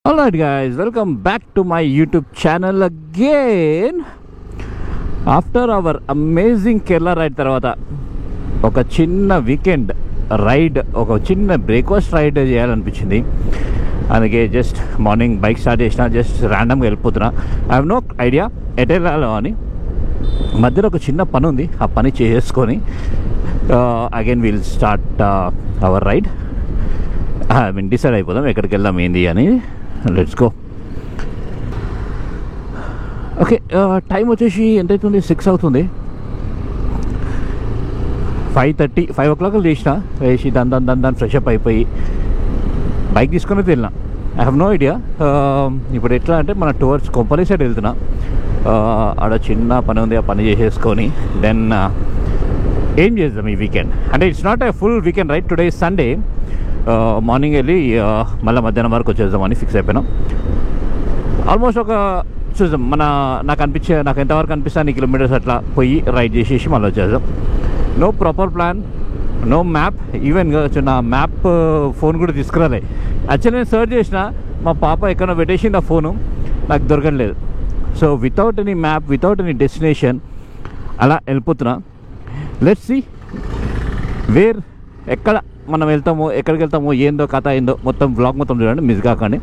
Alright guys, welcome back to my YouTube channel again. After our amazing Kerala ride tarvata oka chinna weekend ride, oka chinna breakfast ride cheyalanipinchindi. అందుకే just morning bike start చేసిన, just ర్యాండమ్గా వెళ్ళిపోతున్నా. I have no idea ఎటు వెళ్ళాలో అని. మధ్యలో ఒక చిన్న పని ఉంది, ఆ పని చేసుకొని again will start our ride. I mean decide అయిపోదాం ఎక్కడికి వెళ్దాం ఏంది అని. Let's go. ఓకే, టైం వచ్చేసి ఎంత అవుతుంది? 6 అవుతుంది. 5 o'clock లేచిన, వేసి దాన్ని ఫ్రెష్ అప్ అయిపోయి బైక్ తీసుకొని వెళ్ళినా. ఐ హ్యావ్ నో ఐడియా ఇప్పుడు ఎట్లా అంటే మన టువర్డ్స్ కొంపల్లి సైడ్ వెళ్తున్నా. ఆడ చిన్న పని ఉంది, ఆ పని చేసేసుకొని దెన్ ఏం చేద్దాం ఈ వీకెండ్ అంటే it's not a full weekend right. Today Sunday. Morning వెళ్ళి మళ్ళీ మధ్యాహ్నం వరకు వచ్చేద్దామని ఫిక్స్ అయిపోయినాం. ఆల్మోస్ట్ ఒక చూద్దాం, నాకు ఎంతవరకు అనిపిస్తే అన్ని కిలోమీటర్స్ అట్లా పోయి రైడ్ చేసేసి మళ్ళీ వచ్చేద్దాం. No proper plan, no map. Even నా మ్యాప్ ఫోన్ కూడా తీసుకురాలే. యాక్చువల్లీ నేను సర్చ్ చేసిన, మా పాప ఎక్కడో పెట్టేసింది ఆ ఫోను, నాకు దొరకట్లేదు. So without any map, without any destination అలా వెళ్ళిపోతున్నా. లెట్స్ సీ ఎక్కడ మనం వెళ్తామో, ఎక్కడికి వెళ్తామో, ఏందో కథ ఏందో మొత్తం బ్లాగ్ మొత్తం చూడండి, మిస్ కాకండి.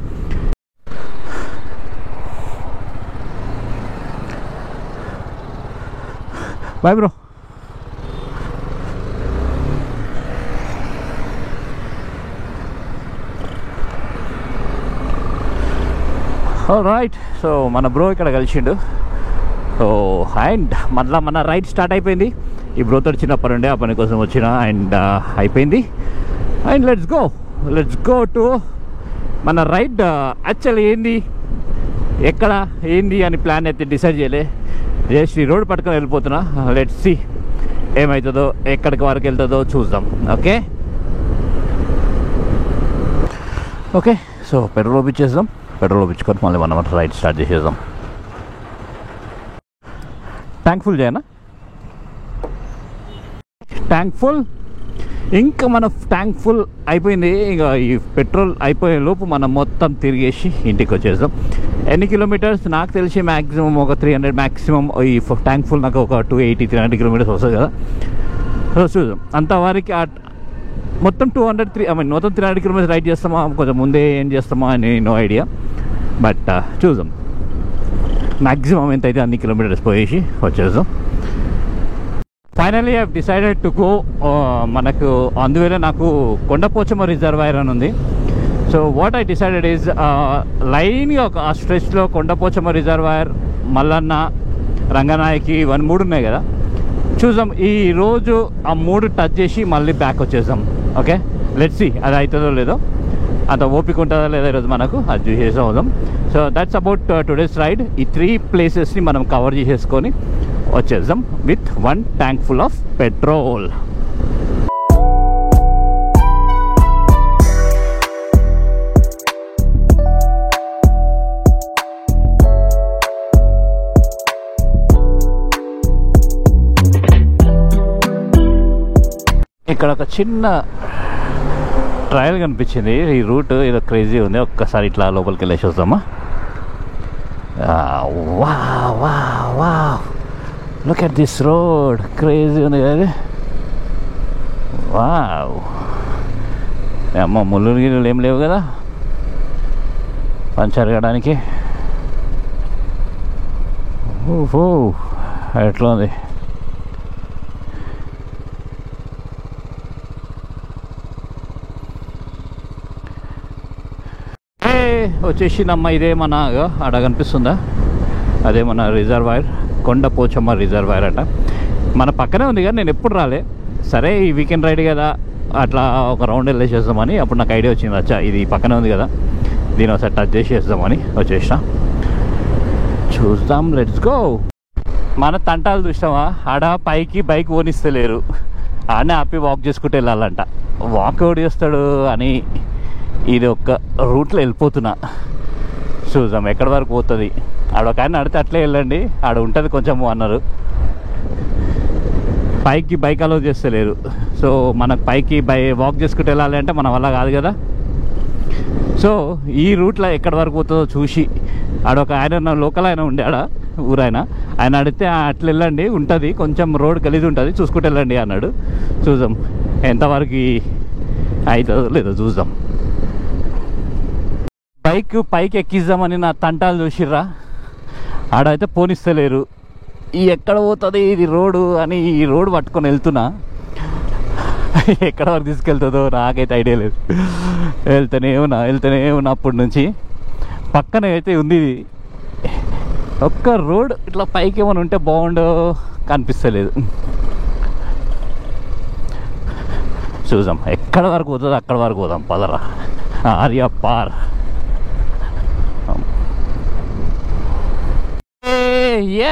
Bye bro. రైట్, సో మన బ్రో ఇక్కడ కలిసిండు. సో అండ్ మళ్ళీ మన రైడ్ స్టార్ట్ అయిపోయింది. ఈ బ్రోతో చిన్న పని ఉండే, ఆ పని కోసం వచ్చిన అండ్ అయిపోయింది. అండ్ లెట్స్ గో టు మన రైడ్. యాక్చువల్లీ ఏంది, ఎక్కడ ఏంది అని ప్లాన్ అయితే డిసైడ్ చేయలే. జస్ట్ ఈ రోడ్ పట్టుకొని వెళ్ళిపోతున్నా. లెట్స్ సీ ఏమవుతుందో, ఎక్కడికి వరకు వెళ్తుందో చూద్దాం. ఓకే, సో పెట్రోల్ పంపించేద్దాం. పెట్రోల్ పంపించుకొని మళ్ళీ మనం రైడ్ స్టార్ట్ చేసేద్దాం. ట్యాంక్ ఫుల్ చేయనా? Tank full. ఇంకా మన ట్యాంక్ ఫుల్ అయిపోయింది. ఇంకా ఈ పెట్రోల్ అయిపోయే లోపు మనం మొత్తం తిరిగేసి ఇంటికి వచ్చేద్దాం. ఎన్ని కిలోమీటర్స్ నాకు తెలిసి మ్యాక్సిమం ఒక 300, మ్యాక్సిమం ఈ ట్యాంక్ ఫుల్ నాకు ఒక 280-300 కిలోమీటర్స్ వస్తుంది కదా. సో చూద్దాం అంతవరకు. మొత్తం 300 కిలోమీటర్స్ రైడ్ చేస్తామా, కొంచెం ముందే ఏం చేస్తామా అని నో ఐడియా. బట్ చూద్దాం, మ్యాక్సిమం ఎంత అయితే అన్ని కిలోమీటర్స్ పోయేసి వచ్చేద్దాం. Finally I decided to go. మనకు అందువల్ల నాకు కొండపోచమ్మ రిజర్వాయర్ అని ఉంది. So what I decided is లైన్గా ఒక ఆ స్ట్రెచ్లో కొండపోచమ్మ రిజర్వాయర్, మల్లన్న, రంగనాయకి, 3 ఉన్నాయి కదా. చూద్దాం ఈరోజు ఆ 3 టచ్ చేసి మళ్ళీ బ్యాక్ వచ్చేద్దాం. ఓకే, లెట్స్ సీ అది అవుతుందో లేదో, అంత ఓపిక ఉంటుందో లేదో ఈరోజు మనకు, అది చూసేసి అవుదాం. So that's about today's ride. ఈ 3 ప్లేసెస్ని మనం కవర్ చేసేసుకొని వచ్చేద్దాం with 1 tank full of petrol. ఇక్కడ ఒక చిన్న ట్రయల్ కనిపించింది. ఈ రూట్ ఏదో క్రేజీ ఉంది. ఒక్కసారి ఇట్లా లోపలికి వెళ్ళేసి వద్దామా. Look at this road, crazy ఉంది కదా. వావ్, అమ్మ ముళ్ళు గిళ్ళు ఏం లేవు కదా పంచర్ చేయడానికి. ఓహో, ఎట్లా ఉంది. వచ్చేసి నమ్మ ఇదే మన ఆడ కనిపిస్తుందా, అదే మన రిజర్వాయర్, కొండపోచమ్మ రిజర్వాయర్ అంట. మన పక్కనే ఉంది కానీ నేను ఎప్పుడు రాలే. సరే ఈ వీకెండ్ రైడ్ కదా, అట్లా ఒక రౌండ్ వెళ్ళేసేద్దామని అప్పుడు నాకు ఐడియా వచ్చింది. అచ్చా ఇది పక్కనే ఉంది కదా, దీని ఒకసారి టచ్ చేసేద్దామని వచ్చేసిన. చూద్దాం, లెట్స్ గో. మన తంటాలు చూసినావా, ఆడ పైకి బైక్ ఓనిస్తలేరు, ఆడనే ఆపి వాక్ చేసుకుంటూ వెళ్ళాలంట. వాక్ ఎవడు చేస్తాడు అని ఇది ఒక రూట్లో వెళ్ళిపోతున్నా. చూద్దాం ఎక్కడి వరకు పోతుంది. ఆడ ఒక ఆయన అడితే అట్లే వెళ్ళండి, ఆడ ఉంటుంది కొంచెము అన్నారు. పైకి బైక్ అలో చేస్తలేరు. సో మనకు పైకి వాక్ చేసుకుంటూ వెళ్ళాలి అంటే మన వల్ల కాదు కదా. సో ఈ రూట్లో ఎక్కడి వరకు పోతుందో చూసి ఆడొక ఆయన లోకల్ ఆయన ఉండే ఆడ ఊరాయన ఆయన అడిగితే అట్లా వెళ్ళండి ఉంటుంది కొంచెం రోడ్ గలీజ్ ఉంటుంది చూసుకుంటూ వెళ్ళండి అన్నాడు. చూద్దాం ఎంతవరకు అవుతుందో లేదో చూద్దాం. బైక్ పైకి ఎక్కిద్దామని నా తంటాలు చూసిర్రా, ఆడైతే పోనిస్తలేరు. ఎక్కడ పోతుంది ఇది రోడ్డు అని ఈ రోడ్డు పట్టుకొని వెళ్తున్నా, ఎక్కడ వరకు తీసుకెళ్తుందో నాకైతే ఐడియా లేదు. వెళ్తూనే ఉన్నా అప్పటి నుంచి. పక్కన అయితే ఉంది ఒక్క రోడ్, ఇట్లా పైకి ఏమైనా ఉంటే బాగుండో కనిపిస్తలేదు. చూద్దాం ఎక్కడ వరకు పోతుందో అక్కడ వరకు పోదాం పదరా. ఆర్యా పార్.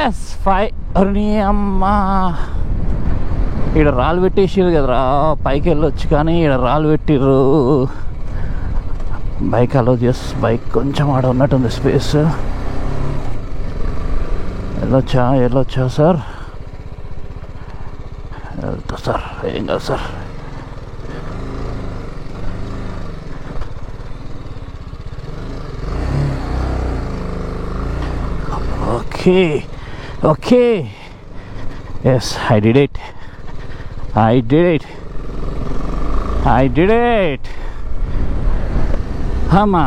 ఎస్ 5 అరే అమ్మా, ఇక్కడ రాళ్ళు పెట్టేసారు కదరా, పైకి వెళ్ళొచ్చు కానీ ఇక్కడ రాళ్ళు పెట్టిర్రు. బైక్ అలో చేసి బైక్ కొంచెం ఆడ ఉన్నట్టుంది స్పేస్. వెళ్ళొచ్చా సార్? వెళ్తా సార్, ఏం కాదు sir. Okay yes I did it. అమ్మా,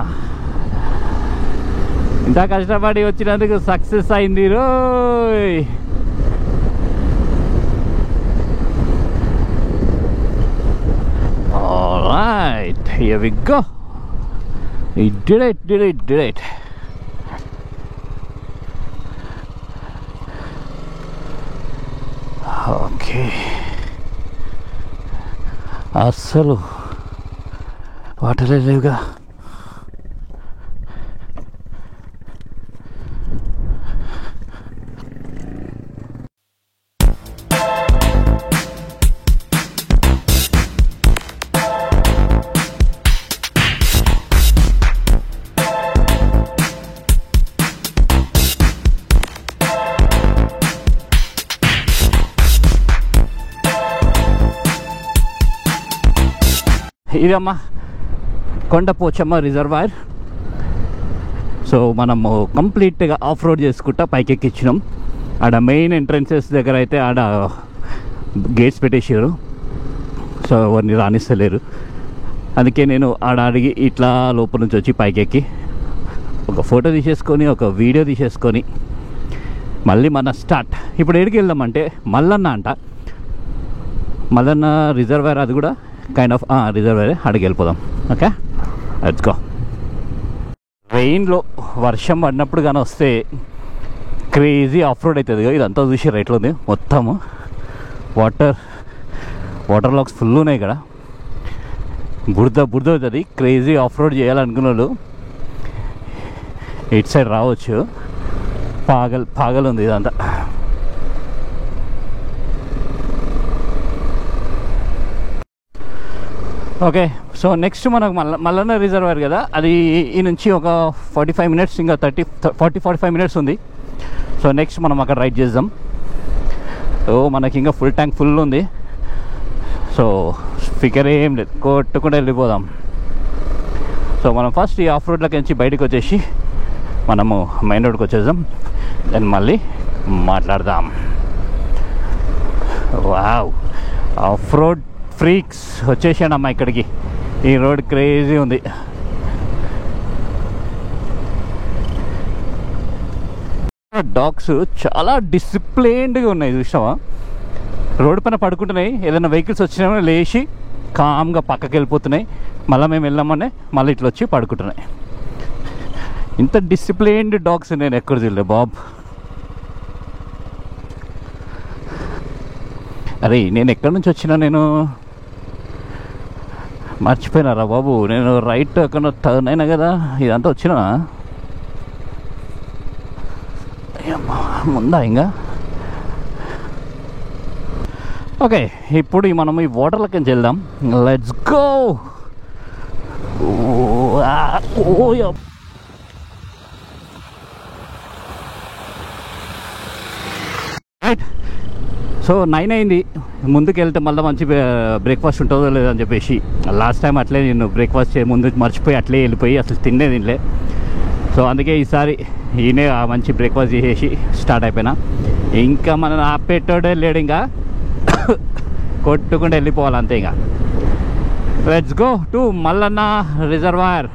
ఇంత కష్టపడి వచ్చినందుకు సక్సెస్ అయింది రోయ్. Alright, here we go. We did it. Okay, అస్సలు వాటలే లేవుగా. ఇదమ్మా కొండపోచమ్మ రిజర్వాయర్. సో మనము కంప్లీట్గా ఆఫ్ రోడ్ చేసుకుంటా పైకి ఎక్కించినాం. ఆడ మెయిన్ ఎంట్రన్సెస్ దగ్గర అయితే ఆడ గేట్స్ పెట్టేసారు, సో ఎవరిని రాణిస్తలేరు. అందుకే నేను ఆడ అడిగి ఇట్లా లోపల నుంచి వచ్చి పైకి ఎక్కి ఒక ఫోటో తీసేసుకొని ఒక వీడియో తీసేసుకొని మళ్ళీ మన స్టార్ట్. ఇప్పుడు ఎక్కడికి వెళ్దామంటే మల్లన్న అంట, మల్లన్న రిజర్వాయర్, అది కూడా కైండ్ ఆఫ్ రిజర్వాయర్. అడిగి వెళ్ళిపోదాం. Okay, let's go. రెయిన్లో వర్షం పడినప్పుడు కానీ వస్తే క్రేజీ ఆఫ్ రోడ్ అవుతుంది. ఇదంతా చూసి రైట్లో ఉంది మొత్తము వాటర్ లాక్స్ ఫుల్ ఉన్నాయి ఇక్కడ. బురద అవుతుంది. క్రేజీ ఆఫ్ రోడ్ చేయాలనుకున్న వాళ్ళు ఇటు సైడ్ రావచ్చు. పాగల్ ఉంది ఇదంతా. ఓకే, సో నెక్స్ట్ మనకు మల్లన్న రిజర్వాయర్ కదా, అది ఈ నుంచి ఒక 45 మినిట్స్, ఇంకా 45 మినిట్స్ ఉంది. సో నెక్స్ట్ మనం అక్కడ రైడ్ చేద్దాం. మనకి ఇంకా ఫుల్ ట్యాంక్ ఫుల్ ఉంది. సో ఫికర్ ఏం లేదు, కొట్టుకుంటూ వెళ్ళిపోదాం. సో మనం ఫస్ట్ ఈ ఆఫ్ రోడ్లోకి నుంచి బయటకు వచ్చేసి మనము మెయిన్ రోడ్కి వచ్చేద్దాం. దెన్ మళ్ళీ మాట్లాడదాం. వావ్, ఆఫ్ రోడ్ ఫ్రీక్స్ వచ్చేసాడమ్మా ఇక్కడికి. ఈ రోడ్ క్రేజీ ఉంది. డాగ్స్ చాలా డిసిప్లైన్డ్గా ఉన్నాయి చూసావా. రోడ్డు పైన పడుకుంటున్నాయి, ఏదైనా వెహికల్స్ వచ్చినా లేచి కామ్గా పక్కకి వెళ్ళిపోతున్నాయి. మళ్ళీ మేము వెళ్ళామనే మళ్ళీ ఇట్లా వచ్చి పడుకుంటున్నాయి. ఇంత డిసిప్లైన్డ్ డాగ్స్ నేను ఎక్కడ చూడలే బాబ్. అరే నేను ఎక్కడి నుంచి వచ్చినా, నేను మర్చిపోయినారా బాబు. నేను రైట్ అక్కడ టర్న్ అయినా కదా, ఇదంతా వచ్చినా ముందా ఇంకా. ఓకే, ఇప్పుడు మనం ఈ వాటర్లకి వెళ్దాం. Let's go. రైట్, సో 9 అయింది. ముందుకు వెళ్తే మళ్ళీ మంచి బ్రేక్ఫాస్ట్ ఉంటుందో లేదని చెప్పేసి లాస్ట్ టైం అట్లే నేను బ్రేక్ఫాస్ట్ ముందు మర్చిపోయి అట్లే వెళ్ళిపోయి అసలు తినలే. సో అందుకే ఈసారి ఈయనే మంచి బ్రేక్ఫాస్ట్ చేసేసి స్టార్ట్ అయిపోయినా. ఇంకా మనం ఆపేటోడే లేడు, ఇంకా కొట్టుకుంటూ వెళ్ళిపోవాలి అంతే. ఇంకా let's go to Mallanna reservoir.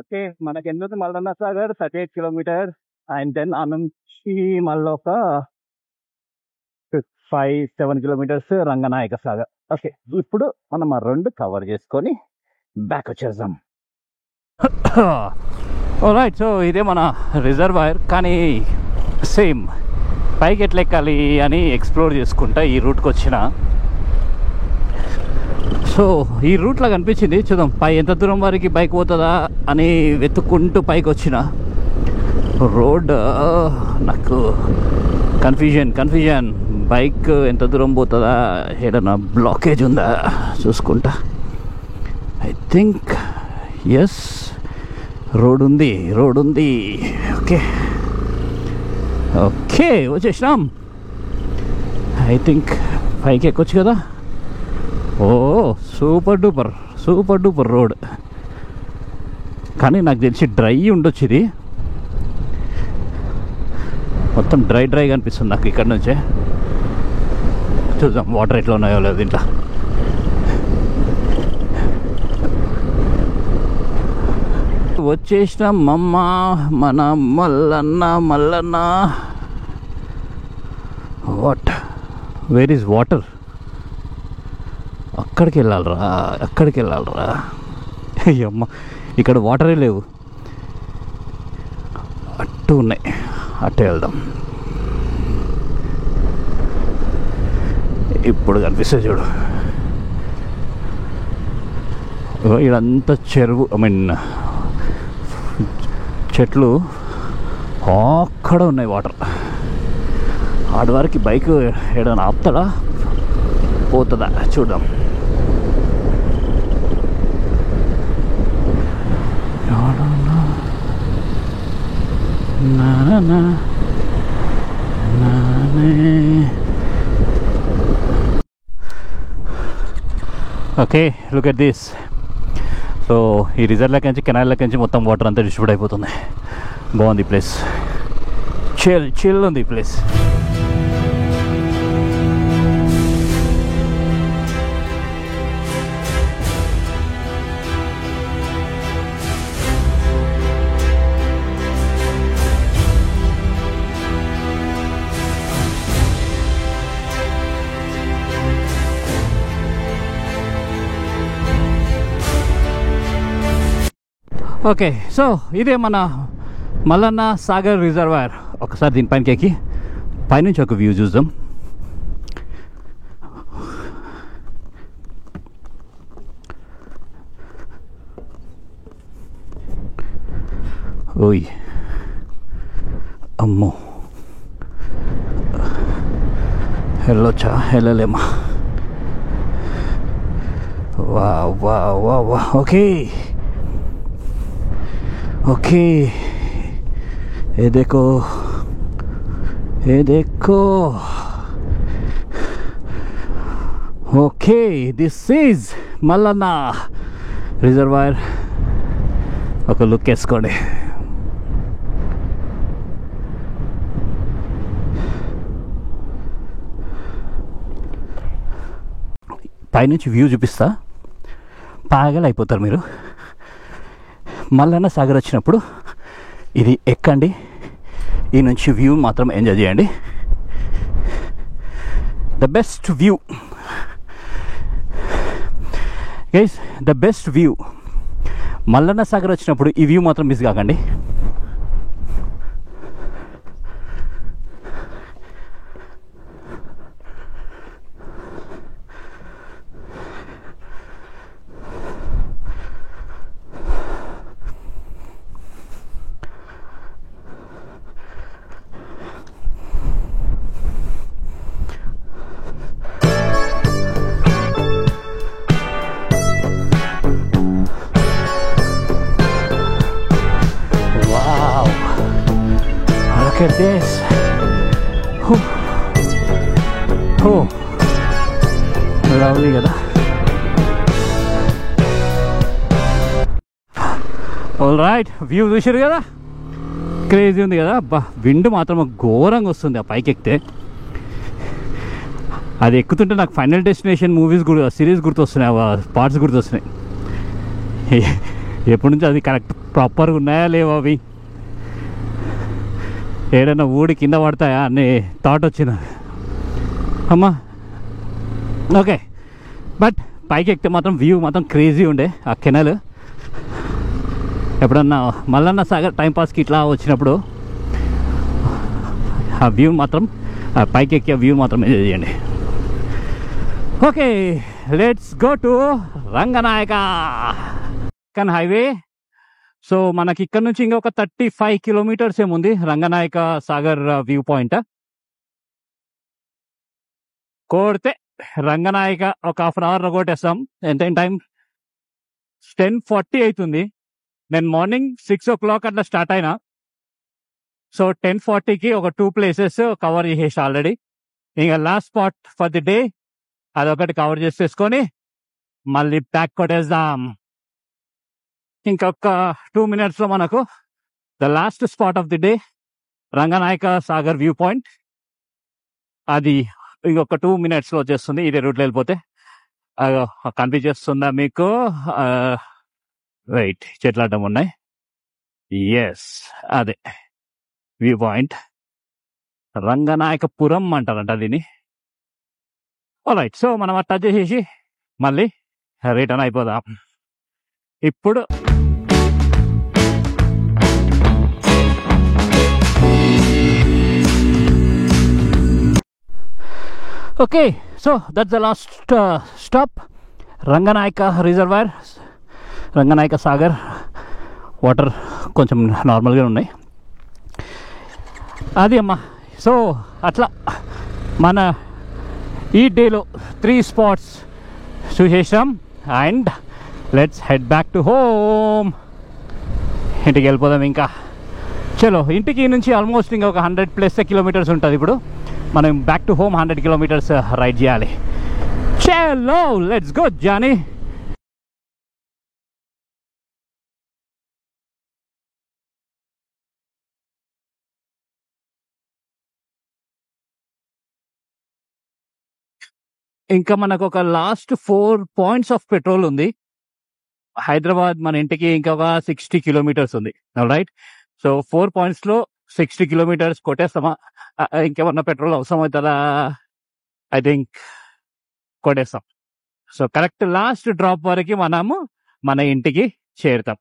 Okay, మనకి ఎందుకు Mallanna Sagar 38 kilometre and then ఆ నుంచి మళ్ళీ ఒక 5-7 కిలోమీటర్స్ రంగనాయక సాగర్. ఓకే, ఇప్పుడు మనం ఆ 2 కవర్ చేసుకొని బ్యాక్ వచ్చేద్దాం. రైట్, సో ఇదే మన రిజర్వాయర్. కానీ సేమ్ పైకి ఎట్లా ఎక్కాలి అని ఎక్స్ప్లోర్ చేసుకుంటా ఈ రూట్కి వచ్చిన. సో ఈ రూట్లో కనిపించింది, చూద్దాం పై ఎంత దూరం వరకు బైక్ పోతుందా అని వెతుక్కుంటూ పైకి వచ్చిన. రోడ్ నాకు కన్ఫ్యూజన్ బైక్ ఎంత దూరం పోతుందా, ఏదన్నా బ్లాకేజ్ ఉందా చూసుకుంటా. ఐ థింక్ ఎస్, రోడ్ ఉంది. ఓకే వచ్చేసినాం. ఐ థింక్ పైకి ఎక్కొచ్చు కదా. ఓ సూపర్ డూపర్ రోడ్. కానీ నాకు తెలిసి డ్రై ఉండొచ్చు, ఇది మొత్తం డ్రైగా అనిపిస్తుంది నాకు ఇక్కడ నుంచే. చూద్దాం వాటర్ ఎట్లా ఉన్నాయో లేదు దీంట్లో. వచ్చేసినాం మన Mallanna. What, where is water? అక్కడికి వెళ్ళాలరా. అయ్యమ్మ, ఇక్కడ వాటరే లేవు, అట్టు ఉన్నాయి. అట్టే వెళ్దాం. ఇప్పుడు కనిపిస్తుంది చూడు, ఇదంతా చెరువు, ఐ మీన్ చెట్లు. అక్కడ ఉన్నాయి వాటర్. ఆడి వరకు బైక్ ఏదైనా ఆపుతాడా పోతుందా చూద్దాం. Okay, look at this. So ఈ రిజర్వ్లోకి నుంచి కెనాల్లోకి నుంచి మొత్తం వాటర్ అంతా డిస్ట్రిబ్యూట్ అయిపోతుంది. బాగుంది ప్లేస్, చిల్ ఉంది ఈ ప్లేస్. ఓకే, సో ఇదే మన మల్లన్న సాగర్ రిజర్వాయర్. ఒకసారి దీనిపైనకి ఎక్కి పైనుంచి ఒక వ్యూ చూద్దాం. ఓయ్ అమ్మో, వెళ్ళలేమా? వా. ఓకే, ये देखो. Okay, this is Mallanna reservoir. ఒక లుక్ వేసుకోండి. పైనుంచి వ్యూ చూపిస్తా, పాగలు అయిపోతారు మీరు. మల్లన్న సాగర్ వచ్చినప్పుడు ఇది ఎక్కండి, ఈ నుంచి వ్యూ మాత్రం ఎంజాయ్ చేయండి. The best view guys, the best view. Mallanna Sagar వచ్చినప్పుడు ఈ వ్యూ మాత్రం మిస్ కాకండి. Look at this. ఓ లవ్లీ కదా. ఆల్ రైట్, వ్యూ చూసారు కదా, క్రేజీ ఉంది కదా. అబ్బా విండ్ మాత్రం ఘోరంగా వస్తుంది ఆ పైకి ఎక్కితే. అది ఎక్కుతుంటే నాకు ఫైనల్ డెస్టినేషన్ మూవీస్ సిరీస్ గుర్తొస్తున్నాయి, పార్ట్స్ గుర్తొస్తున్నాయి. ఎప్పటి నుంచి అది కరెక్ట్ ప్రాపర్గా ఉన్నాయా లేవా, అవి ఏడైనా ఊడి కింద పడతాయా అనే థాట్ వచ్చింది అమ్మా. ఓకే, బట్ పైకి ఎక్కితే మాత్రం వ్యూ మాత్రం క్రేజీ ఉండే. ఆ కెనాల్ ఎప్పుడన్నా మల్లన్న సాగర్ టైంపాస్కి ఇట్లా వచ్చినప్పుడు ఆ వ్యూ మాత్రం, ఆ పైకి ఎక్కే వ్యూ మాత్రం ఎంజాయ్ చేయండి. Okay, let's go to Ranganayaka highway. So మనకి ఇక్కడ నుంచి ఇంకొక 35 కిలోమీటర్స్ ఏముంది రంగనాయక సాగర్ వ్యూ పాయింట్. కోడితే రంగనాయక ఒక హాఫ్ అన్ అవర్లో కొట్టేస్తాం. ఎంత టైం? 10:40 అవుతుంది. నేను మార్నింగ్ 6 o'clock అట్లా స్టార్ట్ అయినా. సో 10:40కి ఒక 2 ప్లేసెస్ కవర్ చేసేసి ఆల్రెడీ. ఇంకా last spot for the day అదొకటి కవర్ చేసేసుకొని మళ్ళీ బ్యాక్ కొట్టేద్దాం. ఇంకొక 2 minutesలో మనకు the last spot of the day Ranganayaka Sagar view point. అది ఇంకొక 2 minutesలో వచ్చేస్తుంది ఇదే రూట్లో వెళ్ళిపోతే. కనిపించేస్తుందా మీకు? రైట్, చెట్లు అడ్డం ఉన్నాయి. ఎస్, అదే వ్యూ పాయింట్. రంగనాయకపురం అంటారంట దీన్ని. రైట్, సో మనం టచ్ చేసేసి మళ్ళీ రిటర్న్ అయిపోదాం. ఇప్పుడు okay, so that's the last stop, Ranganayaka reservoir, Ranganayaka Sagar. Water కొంచెం నార్మల్గా ఉన్నాయి. అది అమ్మా. సో అట్లా మన ఈ డేలో 3 spots చూసేసాం. And let's head back to home. ఇంటికి వెళ్ళిపోదాం. ఇంకా చలో, ఇంటికి నుంచి ఆల్మోస్ట్ ఇంకా ఒక 100+ కిలోమీటర్స్ ఉంటుంది. ఇప్పుడు మనం back to home 100 kilometres ride చేయాలి. చలో లెట్స్ గో జానీ. ఇంకా మనకు ఒక లాస్ట్ 4 points ఆఫ్ పెట్రోల్ ఉంది. హైదరాబాద్ మన ఇంటికి ఇంకా ఒక 60 కిలోమీటర్స్ ఉంది. రైట్, సో 4 pointsలో 60 కిలోమీటర్స్ కొట్టేస్తామా? ఇంకేమన్నా పెట్రోల్ అవసరం అవుతుందా? ఐ థింక్ కొట్టేస్తాం. సో కరెక్ట్ లాస్ట్ డ్రాప్ వరకు మనము మన ఇంటికి చేరుతాం.